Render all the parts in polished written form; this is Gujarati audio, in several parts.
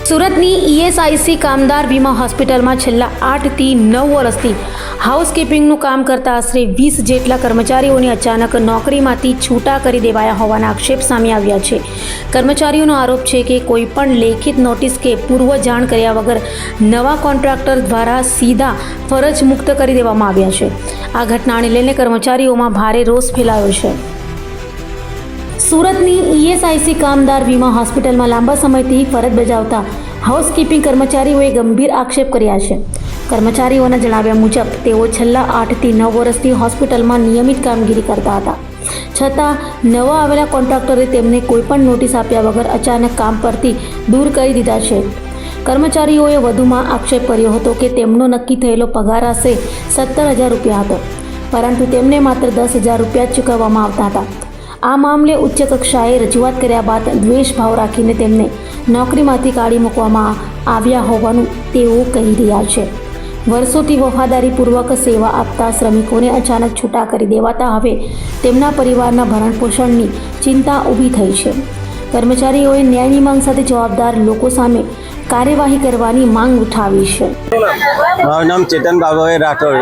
સુરતની ઈએસઆઈસી કામદાર વીમા હોસ્પિટલમાં છેલ્લા 8 થી 9 વર્ષથી હાઉસકીપિંગનું કામ કરતા આશરે 20 જેટલા કર્મચારીઓને અચાનક નોકરીમાંથી છૂટા કરી દેવાયા હોવાના આક્ષેપ સામે આવ્યા છે। કર્મચારીઓનો આરોપ છે કે કોઈ પણ લેખિત નોટિસ કે પૂર્વ જાણ કર્યા વગર નવા કોન્ટ્રાક્ટર દ્વારા સીધા ફરજ મુક્ત કરી દેવામાં આવ્યા છે। આ ઘટનાને લઈને કર્મચારીઓમાં ભારે રોષ ફેલાયો છે। સુરતની ઈએસઆઈસી કામદાર વીમા હોસ્પિટલમાં લાંબા સમયથી ફરજ બજાવતા હાઉસકીપિંગ કર્મચારીઓએ ગંભીર આક્ષેપ કર્યા છે। કર્મચારીઓના જણાવ્યા મુજબ તેઓ છેલ્લા 8 થી 9 વર્ષથી હોસ્પિટલમાં નિયમિત કામગીરી કરતા હતા, છતાં નવા આવેલા કોન્ટ્રાક્ટરે તેમને કોઈપણ નોટિસ આપ્યા વગર અચાનક કામ પરથી દૂર કરી દીધા છે। કર્મચારીઓએ વધુમાં આક્ષેપ કર્યો હતો કે તેમનો નક્કી થયેલો પગાર આશરે 17,000 રૂપિયા હતો, પરંતુ તેમને માત્ર 10,000 રૂપિયા જ ચૂકવવામાં આવતા હતા। આ મામલે ઉચ્ચ કક્ષાએ રજૂઆત કર્યા બાદ દ્વેષભાવ રાખીને તેમને નોકરીમાંથી કાઢી મૂકવામાં આવ્યા હોવાનું તેઓ કહી રહ્યા છે। વર્ષોથી વફાદારીપૂર્વક સેવા આપતા શ્રમિકોને અચાનક છૂટા કરી દેવાતા હવે તેમના પરિવારના ભરણપોષણની ચિંતા ઊભી થઈ છે। કર્મચારીઓએ ન્યાયની માંગ સાથે જવાબદાર લોકો સામે કાર્યવાહી કરવાની માંગ ઉઠાવી છે। મારું નામ ચેતન બાબાભાઈ રાઠોડ।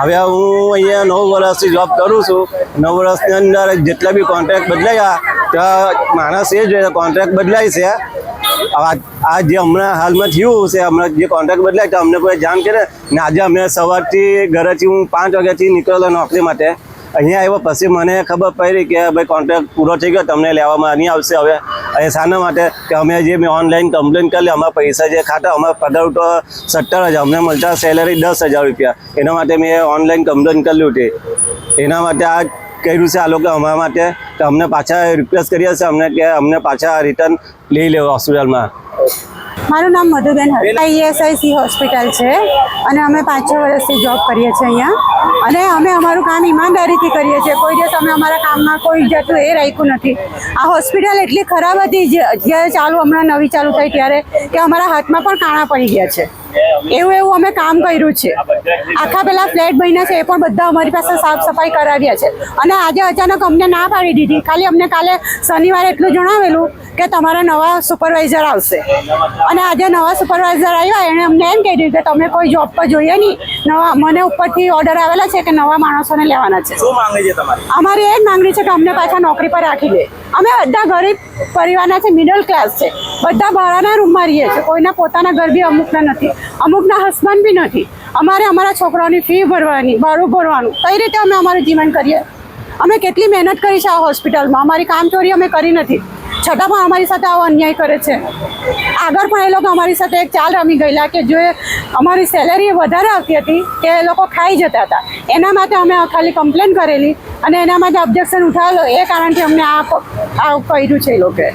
હવે હું અહીંયા 9 વર્ષથી જોબ કરું છું। 9 વર્ષની અંદર જેટલા બી કોન્ટ્રાક્ટ બદલાયા ત્યાં માણસ એ જ કોન્ટ્રાક્ટ બદલાય છે। આ જે હમણાં હાલમાં થયું છે, હમણાં જે કોન્ટ્રાક્ટ બદલાય તો અમને કોઈ જાણ કરે ને આજે અમને સવારથી ઘરેથી હું 5 વાગ્યાથી નીકળેલો નોકરી માટે। અહીંયા આવ્યો પછી મને ખબર પડી કે ભાઈ કોન્ટ્રાક્ટ પૂરો થઈ ગયો, તમને લેવામાં નહીં આવશે। હવે એ શાના માટે કે અમે જે મેં ઓનલાઈન કમ્પ્લેન કરી, અમારા પૈસા જે ખાતા અમારા પગાર તો 17,000, અમને મળતા સેલેરી 10,000 રૂપિયા। એના માટે મેં ઓનલાઈન કમ્પ્લેન કરેલું હતી। એના માટે આ કર્યું છે આ લોકો અમારા માટે, તો અમને પાછા રિક્વેસ્ટ કરીએ છીએ અમને કે અમને પાછા રિટર્ન લઈ લેવો હોસ્પિટલમાં। મારું નામ મધુબેન હર, ઈએસઆઈસી હોસ્પિટલ છે અને અમે 5-6 વર્ષથી જોબ કરીએ છીએ અહીંયા, અને અમે અમારું કામ ઈમાનદારીથી કરીએ છીએ। કોઈ દિવસ અમે અમારા કામમાં કોઈ જાતનું એ રાખ્યું નથી। આ હોસ્પિટલ એટલી ખરાબ હતી જ્યારે હમણાં નવી ચાલુ થઈ ત્યારે કે અમારા હાથમાં પણ કાણા પડી ગયા છે। એવું અમે કામ કર્યું છે। આખા પેલા ફ્લેટ બન્યા છે એ પણ બધા અમારી પાસે સાફ સફાઈ કરાવ્યા છે, અને આજે અચાનક અમને ના પાડી દીધી। ખાલી અમને કાલે શનિવારે એટલું જણાવેલું કે તમારા નવા સુપરવાઇઝર આવશે, અને આજે નવા સુપરવાઇઝર આવ્યા એણે અમને એમ કહી દીધું કે તમે કોઈ જોબ પર જોઈએ નહીં, મને ઉપરથી ઓર્ડર આવેલા છે કે નવા માણસોને લેવાના છે। શું માંગે છે તમારી? અમારી એ જ માંગણી છે કે અમને પાછા નોકરી પર રાખી દે। અમે બધા ગરીબ પરિવારના છે, મિડલ ક્લાસ છે, બધા ભાડાના રૂમમાં રહીએ છીએ। કોઈના પોતાના ઘર બી અમુકના નથી, અમુકના હસબન્ડ બી નથી। અમારે અમારા છોકરાઓની ફી ભરવાની, ભાડું ભરવાનું, કઈ રીતે અમે અમારું જીવન કરીએ? અમે કેટલી મહેનત કરી છે આ હોસ્પિટલમાં, અમારી કામચોરી અમે કરી નથી, છતાં પણ અમારી સાથે આવો અન્યાય કરે છે। આગળ પણ એ લોકો અમારી સાથે એક ચાલ રમી ગયેલા કે જો અમારી સેલેરી વધારે આવતી હતી કે એ લોકો ખાઈ જતા હતા, એના માટે અમે ખાલી કમ્પ્લેન કરેલી અને એના માટે ઓબ્જેક્શન ઉઠાવેલો, એ કારણથી અમને આ કર્યું છે એ લોકોએ।